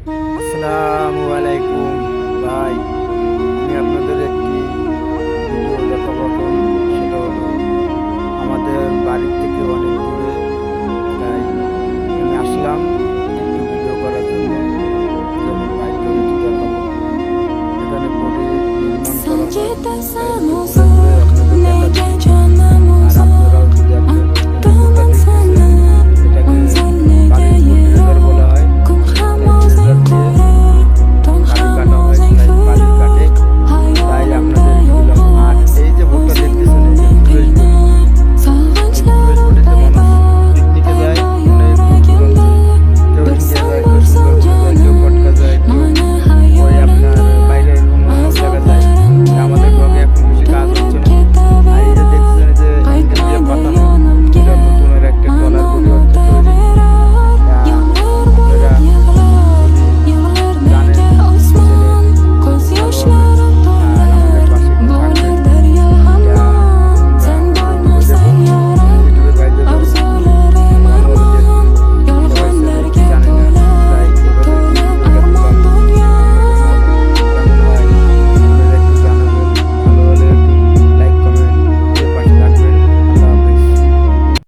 আসসালামু আলাইকুম ভাই। আমি আপনাদের একটি ভিডিও দেখাবো এখন। সেটা হলো আমাদের বাড়ির থেকে অনেক দূরে, তাই আমি আসলাম